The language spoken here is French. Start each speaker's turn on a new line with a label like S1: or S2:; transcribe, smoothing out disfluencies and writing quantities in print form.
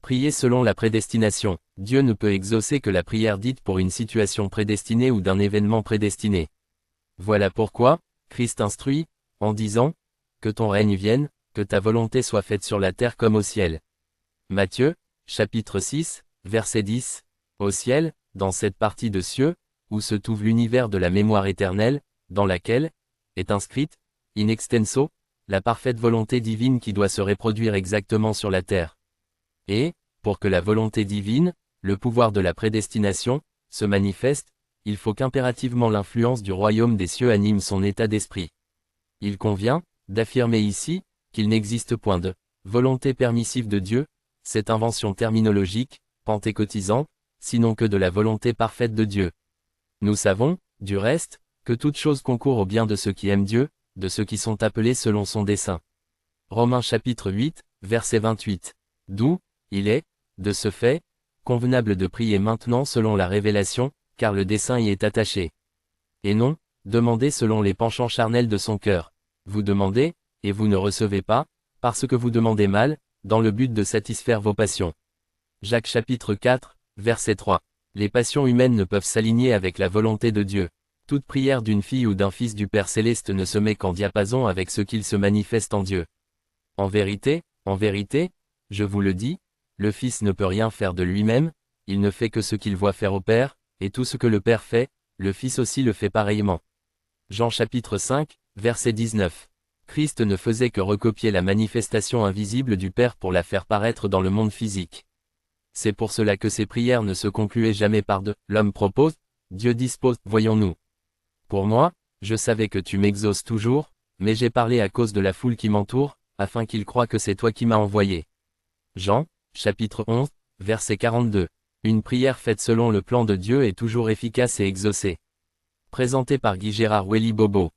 S1: Prier selon la prédestination. Dieu ne peut exaucer que la prière dite pour une situation prédestinée ou d'un événement prédestiné. Voilà pourquoi, Christ instruit, en disant, « Que ton règne vienne, que ta volonté soit faite sur la terre comme au ciel. » Matthieu, chapitre 6, verset 10. Au ciel, dans cette partie de cieux, où se trouve l'univers de la mémoire éternelle, dans laquelle est inscrite, in extenso, la parfaite volonté divine qui doit se reproduire exactement sur la terre. Et, pour que la volonté divine, le pouvoir de la prédestination, se manifeste, il faut qu'impérativement l'influence du royaume des cieux anime son état d'esprit. Il convient d'affirmer ici qu'il n'existe point de volonté permissive de Dieu, cette invention terminologique, pentecôtisante, sinon que de la volonté parfaite de Dieu. Nous savons, du reste, que toute chose concourt au bien de ceux qui aiment Dieu, de ceux qui sont appelés selon son dessein. Romains chapitre 8, verset 28. D'où, il est, de ce fait, convenable de prier maintenant selon la révélation, car le dessein y est attaché. Et non, demandez selon les penchants charnels de son cœur. Vous demandez, et vous ne recevez pas, parce que vous demandez mal, dans le but de satisfaire vos passions. Jacques chapitre 4, verset 3. Les passions humaines ne peuvent s'aligner avec la volonté de Dieu. Toute prière d'une fille ou d'un fils du Père Céleste ne se met qu'en diapason avec ce qu'il se manifeste en Dieu. En vérité, je vous le dis, le Fils ne peut rien faire de lui-même, il ne fait que ce qu'il voit faire au Père, et tout ce que le Père fait, le Fils aussi le fait pareillement. Jean chapitre 5, verset 19. Christ ne faisait que recopier la manifestation invisible du Père pour la faire paraître dans le monde physique. C'est pour cela que ses prières ne se concluaient jamais par de « l'homme propose, Dieu dispose », voyons-nous. Pour moi, je savais que tu m'exauces toujours, mais j'ai parlé à cause de la foule qui m'entoure, afin qu'ils croient que c'est toi qui m'as envoyé. Jean, chapitre 11, verset 42. Une prière faite selon le plan de Dieu est toujours efficace et exaucée. Présenté par Guy Gérard Welly Bobo.